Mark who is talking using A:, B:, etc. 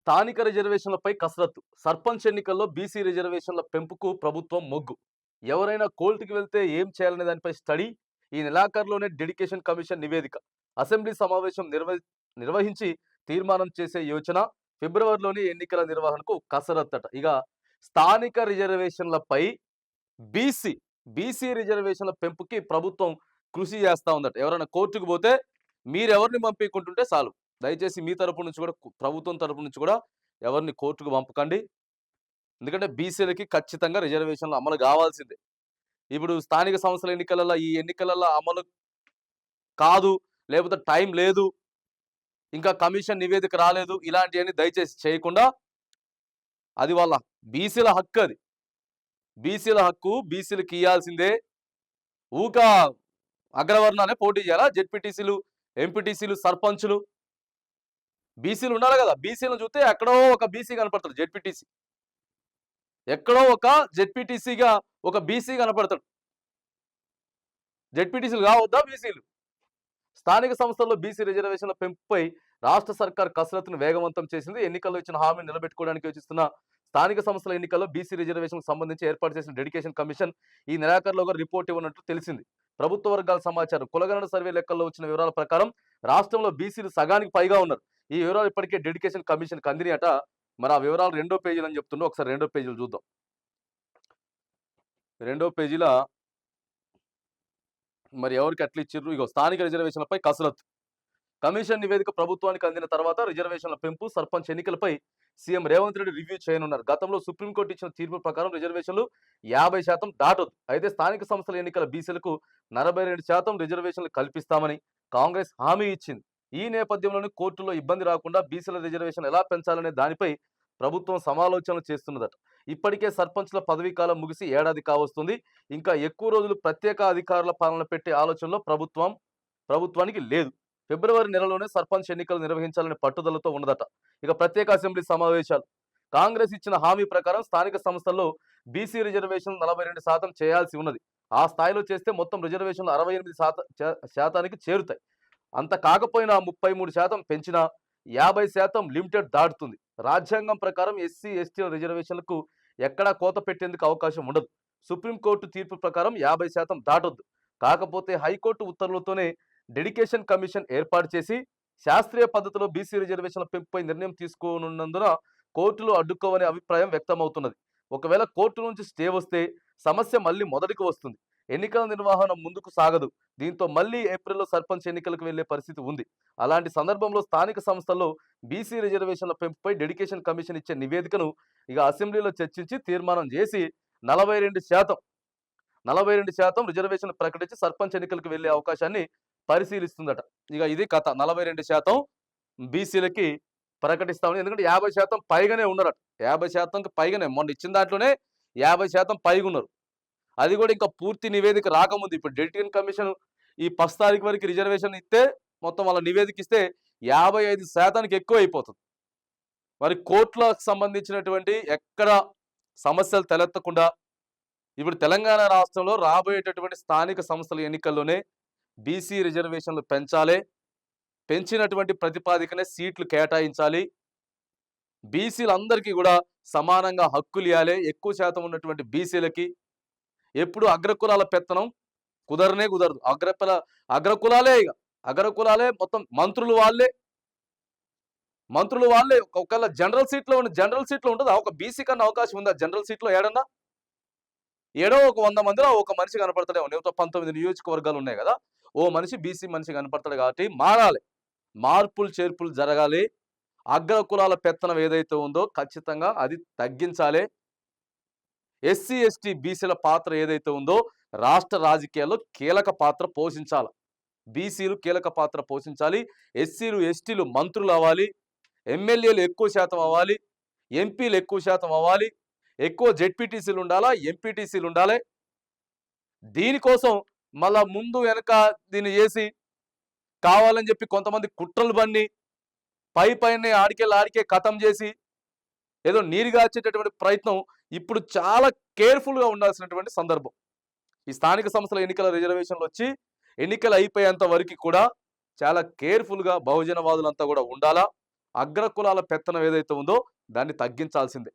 A: స్థానిక రిజర్వేషన్లపై కసరత్తు. సర్పంచ్ ఎన్నికల్లో బీసీ రిజర్వేషన్ల పెంపుకు ప్రభుత్వం మొగ్గు. ఎవరైనా కోర్టుకి వెళ్తే ఏం చేయాలనే దానిపై స్టడీ. ఈ నెలాఖరులోనే డెడికేషన్ కమిషన్ నివేదిక. అసెంబ్లీ సమావేశం నిర్వహించి తీర్మానం చేసే యోచన. ఫిబ్రవరిలోని ఎన్నికల నిర్వహణకు కసరత్తట. ఇక స్థానిక రిజర్వేషన్లపై బీసీ బీసీ రిజర్వేషన్ల పెంపుకి ప్రభుత్వం కృషి చేస్తా ఉందట. ఎవరైనా కోర్టుకు పోతే మీరెవరిని పంపించుకుంటుంటే చాలు. దయచేసి మీ తరపు నుంచి కూడా ప్రభుత్వం తరపు నుంచి కూడా ఎవరిని కోర్టుకు పంపకండి. ఎందుకంటే బీసీలకి ఖచ్చితంగా రిజర్వేషన్లు అమలు కావాల్సిందే. ఇప్పుడు స్థానిక సంస్థల ఎన్నికలలో ఈ ఎన్నికలలో అమలు కాదు, లేకపోతే టైం లేదు, ఇంకా కమిషన్ నివేదిక రాలేదు, ఇలాంటివన్నీ దయచేసి చేయకుండా, అది వాళ్ళ బీసీల హక్కు. అది బీసీల హక్కు, బీసీలకు ఇవ్వాల్సిందే. ఊక అగ్రవర్ణానే పోటీ చేయాలా? జెడ్పీటీసీలు, ఎంపీటీసీలు, సర్పంచులు బీసీలు ఉండాలి కదా. బీసీలను చూస్తే ఎక్కడో ఒక బీసీ కనపడతాడు జెడ్పీటీసీ, ఎక్కడో ఒక జెడ్పీటీసీగా ఒక బీసీ కనపడతాడు. జెడ్పీటీసీలు కావద్దా బీసీలు? స్థానిక సంస్థల్లో బీసీ రిజర్వేషన్ల పెంపుపై రాష్ట్ర సర్కార్ కసరత్తును వేగవంతం చేసింది. ఎన్నికల్లో ఇచ్చిన హామీని నిలబెట్టుకోవడానికి యోచిస్తున్న స్థానిక సంస్థల ఎన్నికల్లో బీసీ రిజర్వేషన్లకు సంబంధించి ఏర్పాటు చేసిన డెడికేషన్ కమిషన్ ఈ నెలాఖరులోగా రిపోర్ట్ ఇవ్వనున్నట్టు తెలిసింది. ప్రభుత్వ వర్గాల సమాచారం. కులగణన సర్వే లెక్కల్లో వచ్చిన వివరాల ప్రకారం రాష్ట్రంలో బీసీలు సగానికి పైగా ఉన్నారు. ఈ వివరాలు ఇప్పటికే డెడికేషన్ కమిషన్ అందినాయి అట. మరి ఆ వివరాలు రెండో పేజీలు అని చెప్తుండో ఒకసారి రెండో పేజీలు చూద్దాం. రెండో పేజీల మరి ఎవరికి అట్లా ఇచ్చిర్రు? ఇగో స్థానిక రిజర్వేషన్లపై కసరత్తు. కమిషన్ నివేదిక ప్రభుత్వానికి అందిన తర్వాత రిజర్వేషన్ల పెంపు, సర్పంచ్ ఎన్నికలపై సీఎం రేవంత్ రెడ్డి రివ్యూ చేయనున్నారు. గతంలో సుప్రీంకోర్టు ఇచ్చిన తీర్పు ప్రకారం రిజర్వేషన్లు 50% దాటొద్దు. అయితే స్థానిక సంస్థల ఎన్నికల బీసీలకు 42% రిజర్వేషన్లు కల్పిస్తామని కాంగ్రెస్ హామీ ఇచ్చింది. ఈ నేపథ్యంలోనే కోర్టులో ఇబ్బంది రాకుండా బీసీల రిజర్వేషన్ ఎలా పెంచాలనే దానిపై ప్రభుత్వం సమాలోచనలు చేస్తున్నదట. ఇప్పటికే సర్పంచ్ల పదవీ కాలం ముగిసి ఏడాది కావస్తుంది. ఇంకా ఎక్కువ రోజులు ప్రత్యేక అధికారుల పాలన పెట్టే ఆలోచనలో ప్రభుత్వానికి లేదు. ఫిబ్రవరి నెలలోనే సర్పంచ్ ఎన్నికలు నిర్వహించాలనే పట్టుదలతో ఉన్నదట. ఇక ప్రత్యేక అసెంబ్లీ సమావేశాలు. కాంగ్రెస్ ఇచ్చిన హామీ ప్రకారం స్థానిక సంస్థల్లో బీసీ రిజర్వేషన్ 42% చేయాల్సి ఉన్నది. ఆ స్థాయిలో చేస్తే మొత్తం రిజర్వేషన్లు 68% చేరుతాయి. అంత కాకపోయినా 33% పెంచినా 50% లిమిటెడ్ దాటుతుంది. రాజ్యాంగం ప్రకారం ఎస్సీ ఎస్టీల రిజర్వేషన్లకు ఎక్కడా కోత పెట్టేందుకు అవకాశం ఉండదు. సుప్రీంకోర్టు తీర్పు ప్రకారం 50% దాటొద్దు. కాకపోతే హైకోర్టు ఉత్తర్వులతోనే డెడికేషన్ కమిషన్ ఏర్పాటు చేసి శాస్త్రీయ పద్ధతిలో బీసీ రిజర్వేషన్ల పెంపుపై నిర్ణయం తీసుకోనున్నందున కోర్టులు అడ్డుకోవనే అభిప్రాయం వ్యక్తమవుతున్నది. ఒకవేళ కోర్టు నుంచి స్టే వస్తే సమస్య మళ్ళీ మొదటికి వస్తుంది. ఎన్నికల నిర్వహణ ముందుకు సాగదు. దీంతో మళ్ళీ ఏప్రిల్లో సర్పంచ్ ఎన్నికలకు వెళ్లే పరిస్థితి ఉంది. అలాంటి సందర్భంలో స్థానిక సంస్థల్లో బీసీ రిజర్వేషన్ల పెంపుపై డెడికేషన్ కమిషన్ ఇచ్చే నివేదికను ఇక అసెంబ్లీలో చర్చించి తీర్మానం చేసి 42% రిజర్వేషన్లు ప్రకటించి సర్పంచ్ ఎన్నికలకు వెళ్లే అవకాశాన్ని పరిశీలిస్తుందట. ఇక ఇది కథ. 42% బీసీలకి ప్రకటిస్తామని. ఎందుకంటే 50% పైగానే ఉన్నారట. 50%కి పైగానే, మొన్న ఇచ్చిన దాంట్లోనే 50% పైగా ఉన్నారు. అది కూడా ఇంకా పూర్తి నివేదిక రాకముందు. ఇప్పుడు డెడికేషన్ కమిషన్ ఈ 10 తారీఖు వరకు రిజర్వేషన్ ఇస్తే, మొత్తం వాళ్ళ నివేదిక ఇస్తే 55%కి ఎక్కువ అయిపోతుంది. మరి కోర్టులకు సంబంధించినటువంటి ఎక్కడ సమస్యలు తలెత్తకుండా ఇప్పుడు తెలంగాణ రాష్ట్రంలో రాబోయేటటువంటి స్థానిక సంస్థల ఎన్నికల్లోనే బీసీ రిజర్వేషన్లు పెంచాలి. పెంచినటువంటి ప్రతిపాదికనే సీట్లు కేటాయించాలి. బీసీలందరికీ కూడా సమానంగా హక్కులు ఇవ్వాలి. ఎక్కువ శాతం ఉన్నటువంటి బీసీలకి ఎప్పుడు అగ్రకులాల పెత్తనం కుదరదు. అగ్రకులాలే, ఇక అగ్రకులాలే మొత్తం. మంత్రులు వాళ్ళే. ఒకవేళ జనరల్ సీట్లో ఉంటుందా? ఒక బీసీ కన్నా అవకాశం ఉందా జనరల్ సీట్లో? ఏడన్నా ఏడో ఒక 100 మందిలో ఒక మనిషి కనపడతాడేమో. 19 నియోజకవర్గాలు ఉన్నాయి కదా, ఓ మనిషి బీసీ మనిషి కనపడతాడు. కాబట్టి మారాలి, మార్పులు చేర్పులు జరగాలి. అగ్రకులాల పెత్తనం ఏదైతే ఉందో ఖచ్చితంగా అది తగ్గించాలి. ఎస్సీ ఎస్టీ బీసీల పాత్ర ఏదైతే ఉందో రాష్ట్ర రాజకీయాల్లో కీలక పాత్ర పోషించాలి. బీసీలు కీలక పాత్ర పోషించాలి. ఎస్సీలు ఎస్టీలు మంత్రులు అవ్వాలి. ఎమ్మెల్యేలు ఎక్కువ శాతం అవ్వాలి. ఎంపీలు ఎక్కువ శాతం అవ్వాలి. ఎక్కువ జెడ్పీటీసీలు ఉండాలా, ఎంపీటీసీలు ఉండాలి. దీనికోసం మళ్ళా ముందు వెనక దీన్ని చేసి కావాలని చెప్పి కొంతమంది కుట్రలు బన్ని పైనే ఆడికే కథం చేసి ఏదో నీరుగార్చేటటువంటి ప్రయత్నం ఇప్పుడు చాలా కేర్ఫుల్గా ఉండాల్సినటువంటి సందర్భం. ఈ స్థానిక సంస్థల ఎన్నికల రిజర్వేషన్లు వచ్చి ఎన్నికలు అయిపోయేంత వరకు కూడా చాలా కేర్ఫుల్గా బహుజనవాదులంతా కూడా ఉండాలా. అగ్రకులాల పెత్తనం ఏదైతే ఉందో దాన్ని తగ్గించాల్సిందే.